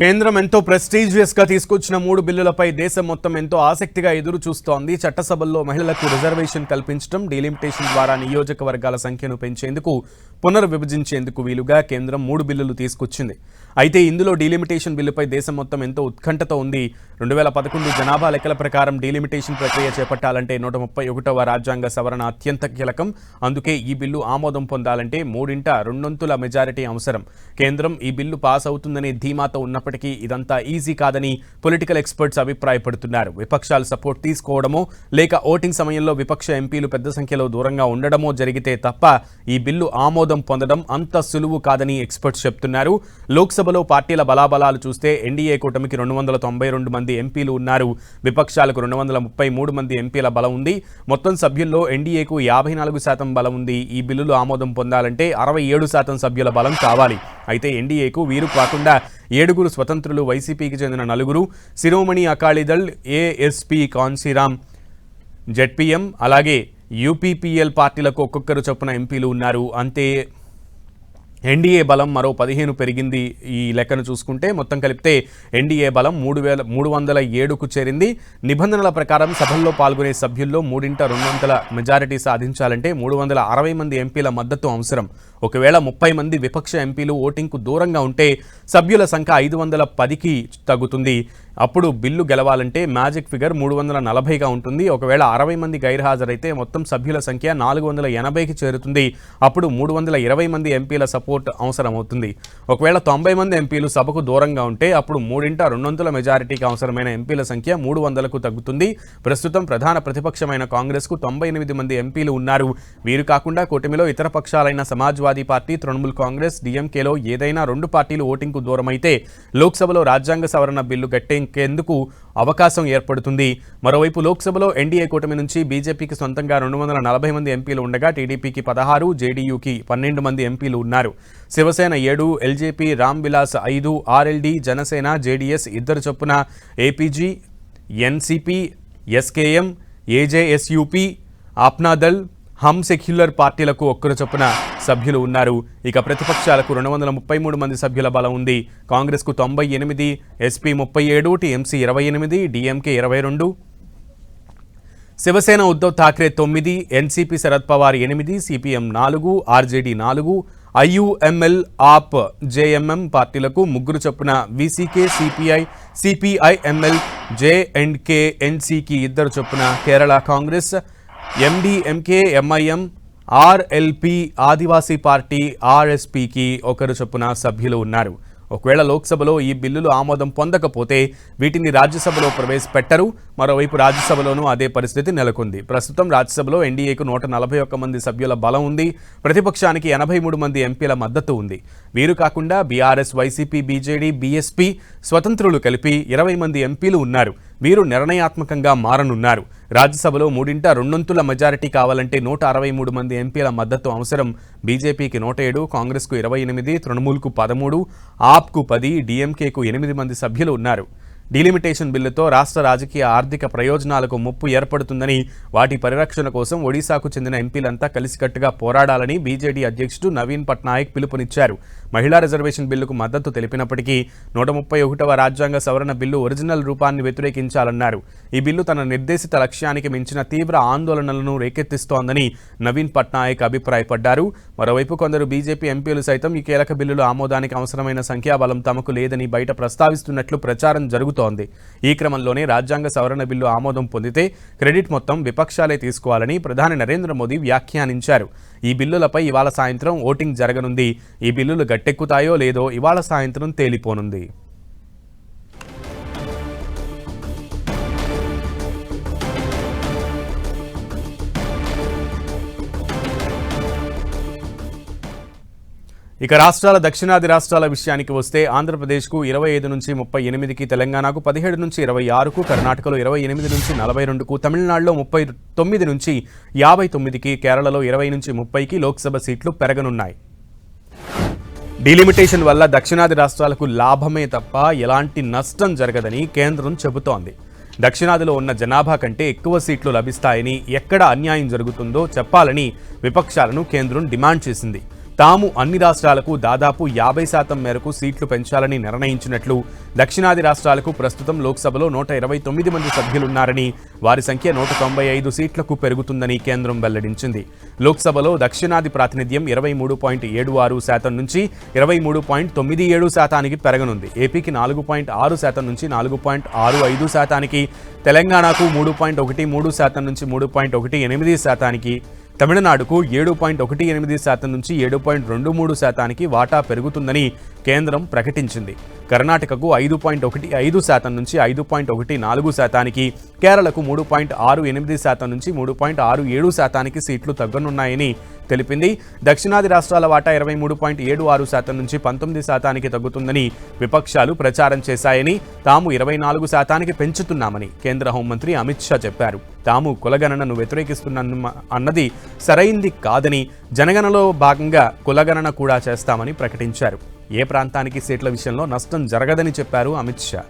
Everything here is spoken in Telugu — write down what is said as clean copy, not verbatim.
కేంద్రం ఎంతో ప్రెస్టీజియస్ గా తీసుకొచ్చిన 3 బిల్లులపై దేశం మొత్తం ఎంతో ఆసక్తిగా ఎదురు చూస్తోంది. చట్టసభల్లో మహిళలకు రిజర్వేషన్ కల్పించడం, డీలిమిటేషన్ ద్వారా నియోజకవర్గాల సంఖ్యను పెంచేందుకు, పునర్విభజించేందుకు వీలుగా కేంద్రం 3 బిల్లులు తీసుకొచ్చింది. అయితే ఇందులో డీలిమిటేషన్ బిల్లుపై దేశం మొత్తం ఎంతో ఉత్కంఠతో ఉంది. 2011 జనాభా లెక్కల ప్రకారం డీలిమిటేషన్ ప్రక్రియ చేపట్టాలంటే 131వ రాజ్యాంగ సవరణ అత్యంత కీలకం. అందుకే ఈ బిల్లు ఆమోదం పొందాలంటే 3/2 మెజారిటీ అవసరం. కేంద్రం ఈ బిల్లు పాస్ అవుతుందనే ధీమాతో ఉన్నప్పటికీ ఇదంతా ఈజీ కాదని పొలిటికల్ ఎక్స్పర్ట్స్ అభిప్రాయపడుతున్నారు. విపక్షాలు సపోర్ట్ తీసుకోవడమో లేక ఓటింగ్ సమయంలో విపక్ష ఎంపీలు పెద్ద సంఖ్యలో దూరంగా ఉండడమో జరిగితే తప్ప ఈ బిల్లు ఆమోదం పొందడం అంత సులువు కాదని ఎక్స్పర్ట్స్ చెప్తున్నారు. లోక్సభలో పార్టీల బలాబలాలు చూస్తే ఎన్డీఏ కూటమికి 292 మంది ఎంపీలు ఉన్నారు. విపక్షాలకు 233 మంది ఎంపీల బలం ఉంది. మొత్తం సభ్యుల్లో ఎన్డీఏకు 54% బలం ఉంది. ఈ బిల్లులు ఆమోదం పొందాలంటే 67% సభ్యుల బలం కావాలి. అయితే ఎన్డీఏకు వీరు కాకుండా 7 స్వతంత్రులు, వైసీపీకి చెందిన 4, శిరోమణి అకాలీదళ్, ఏఎస్పీ, కాన్సీరామ్, జెడ్పీఎం, అలాగే యూపీపీఎల్ పార్టీలకు ఒక్కొక్కరు చొప్పున ఎంపీలు ఉన్నారు. అంతే ఎన్డీఏ బలం మరో 15 పెరిగింది. ఈ లెక్కను చూసుకుంటే మొత్తం కలిపితే ఎన్డీఏ బలం 307కు చేరింది. నిబంధనల ప్రకారం సభల్లో పాల్గొనే సభ్యుల్లో 3/2 మెజారిటీ సాధించాలంటే 360 మంది ఎంపీల మద్దతు అవసరం. ఒకవేళ 30 మంది విపక్ష ఎంపీలు ఓటింగ్కు దూరంగా ఉంటే సభ్యుల సంఖ్య 510కి తగ్గుతుంది. అప్పుడు బిల్లు గెలవాలంటే మ్యాజిక్ ఫిగర్ 340గా ఉంటుంది. ఒకవేళ 60 మంది గైర్హాజరైతే మొత్తం సభ్యుల సంఖ్య 480కి చేరుతుంది. అప్పుడు 320 మంది ఎంపీల సపోర్ట్ అవసరమవుతుంది. ఒకవేళ 90 మంది ఎంపీలు సభకు దూరంగా ఉంటే అప్పుడు 3/2 మెజారిటీకి అవసరమైన ఎంపీల సంఖ్య 300కు తగ్గుతుంది. ప్రస్తుతం ప్రధాన ప్రతిపక్షమైన కాంగ్రెస్కు 98 మంది ఎంపీలు ఉన్నారు. వీరు కాకుండా కూటమిలో ఇతర పక్షాలైన సమాజ్వాదీ పార్టీ, తృణమూల్ కాంగ్రెస్, డీఎంకేలో ఏదైనా 2 పార్టీలు ఓటింగ్కు దూరమైతే లోక్సభలో రాజ్యాంగ సవరణ బిల్లు గట్టెక్కేందుకు అవకాశం ఏర్పడుతుంది. మరోవైపు లోక్సభలో ఎన్డీఏ కూటమి నుంచి బీజేపీకి సొంతంగా 240 మంది ఎంపీలు ఉండగా టీడీపీకి 16, జేడీయూకి 12 మంది ఎంపీలు ఉన్నారు. Shiv Sena 7, LJP, Ram Vilas 5, RLD, Janasena, JDS 2 చొప్పున, APG, NCP, SKM, AJSUP, Apna Dal, Hum secular పార్టీలకు 1 చొప్పున సభ్యులు ఉన్నారు. ఇక ప్రతిపక్షాలకు 233 మంది సభ్యుల బలం ఉంది. కాంగ్రెస్కు 98, SP 37, TMC 28, DMK 22, Shiv Sena Uddhav Thackeray 9, NCP Sharad Pawar 8, CPM 4, RJD 4, IUML, AAP, JMM పార్టీలకు 3 చొప్పున, వీసీకే, సిపిఐ, సిపిఐఎంఎల్, జేఎండ్కే, ఎన్సీకి 2 చొప్పున, Kerala Congress, MDMK, MIM, RLP, Adivasi party, ఆర్ఎస్పీకి 1 చొప్పున సభ్యులు ఉన్నారు. ఒకవేళ లోక్సభలో ఈ బిల్లులు ఆమోదం పొందకపోతే వీటిని రాజ్యసభలో ప్రవేశపెట్టరు. మరోవైపు రాజ్యసభలోనూ అదే పరిస్థితి నెలకొంది. ప్రస్తుతం రాజ్యసభలో ఎన్డీఏకు 141 మంది సభ్యుల బలం ఉంది. ప్రతిపక్షానికి 83 మంది ఎంపీల మద్దతు ఉంది. వీరు కాకుండా బీఆర్ఎస్, వైసీపీ, బీజేడీ, బీఎస్పీ, స్వతంత్రులు కలిపి 20 మంది ఎంపీలు ఉన్నారు. వీరు నిర్ణయాత్మకంగా మారనున్నారు. రాజ్యసభలో 3/2 మెజారిటీ కావాలంటే 163 మంది ఎంపీల మద్దతు అవసరం. బీజేపీకి 107, కాంగ్రెస్కు 28, తృణమూల్కు 13, ఆప్కు 10, డీఎంకేకు 8 మంది సభ్యులు ఉన్నారు. డీలిమిటేషన్ బిల్లుతో రాష్ట్ర రాజకీయ ఆర్థిక ప్రయోజనాలకు ముప్పు ఏర్పడుతుందని, వాటి పరిరక్షణ కోసం ఒడిశాకు చెందిన ఎంపీలంతా కలిసికట్టుగా పోరాడాలని బీజేడీ అధ్యక్షుడు నవీన్ పట్నాయక్ పిలుపునిచ్చారు. మహిళా రిజర్వేషన్ బిల్లుకు మద్దతు తెలిపినప్పటికీ 131వ రాజ్యాంగ సవరణ బిల్లు ఒరిజినల్ రూపాన్ని వ్యతిరేకించాలన్నారు. ఈ బిల్లు తన నిర్దేశిత లక్ష్యానికి మించిన తీవ్ర ఆందోళనలను రేకెత్తిస్తోందని నవీన్ పట్నాయక్ అభిప్రాయపడ్డారు. మరోవైపు కొందరు బీజేపీ ఎంపీలు సైతం ఈ కీలక బిల్లుల ఆమోదానికి అవసరమైన సంఖ్యాబలం తమకు లేదని బయట ప్రస్తావిస్తున్నట్లు ప్రచారం జరుగుతోంది. ఈ క్రమంలోనే రాజ్యాంగ సవరణ బిల్లు ఆమోదం పొందితే క్రెడిట్ మొత్తం విపక్షాలే తీసుకోవాలని ప్రధాని నరేంద్ర మోదీ వ్యాఖ్యానించారు. ఈ బిల్లులపై ఇవాళ సాయంత్రం ఓటింగ్ జరగనుంది. ఈ బిల్లులు గట్టెక్కుతాయో లేదో ఇవాళ సాయంత్రం తేలిపోనుంది. ఇక దక్షిణాది రాష్ట్రాల విషయానికి వస్తే ఆంధ్రప్రదేశ్కు 25 నుంచి 38కి, తెలంగాణకు 17 నుంచి 26కు, కర్ణాటకలో 28 నుంచి 42కు, తమిళనాడులో 39 నుంచి 59కి, కేరళలో 20 నుంచి 30కి లోక్సభ సీట్లు పెరగనున్నాయి. డీలిమిటేషన్ వల్ల దక్షిణాది రాష్ట్రాలకు లాభమే తప్ప ఎలాంటి నష్టం జరగదని కేంద్రం చెబుతోంది. దక్షిణాదిలో ఉన్న జనాభా కంటే ఎక్కువ సీట్లు లభిస్తాయని, ఎక్కడ అన్యాయం జరుగుతుందో చెప్పాలని విపక్షాలను కేంద్రం డిమాండ్ చేసింది. తాము అన్ని రాష్ట్రాలకు దాదాపు 50% మేరకు సీట్లు పెంచాలని నిర్ణయించినట్లు, దక్షిణాది రాష్ట్రాలకు ప్రస్తుతం లోక్సభలో 129 మంది సభ్యులున్నారని, వారి సంఖ్య 195 సీట్లకు పెరుగుతుందని కేంద్రం వెల్లడించింది. లోక్సభలో దక్షిణాది ప్రాతినిధ్యం 23.76% నుంచి 23.97%కి పెరగనుంది. ఏపీకి 4.6% నుంచి 4.65%కి, తెలంగాణకు 3.13% నుంచి 3.18%కి, తమిళనాడుకు 7.18% నుంచి 7.23%కి వాటా పెరుగుతుందని కేంద్రం ప్రకటించింది. కర్ణాటకకు 5.15% నుంచి 5.14%కి, కేరళకు 3.68% నుంచి 3.67%కి సీట్లు తగ్గనున్నాయని తెలిపింది. దక్షిణాది రాష్ట్రాల వాటా 23.76% నుంచి 19%కి తగ్గుతుందని విపక్షాలు ప్రచారం చేశాయని, తాము 24%కి పెంచుతున్నామని కేంద్ర హోంమంత్రి అమిత్ షా చెప్పారు. తాము కులగణనను వ్యతిరేకిస్తున్న అన్నది సరైంది కాదని, జనగణనలో భాగంగా కులగణన కూడా చేస్తామని ప్రకటించారు. ఏ ప్రాంతానికి సీట్ల విషయంలో నష్టం జరగదని చెప్పారు అమిత్ షా.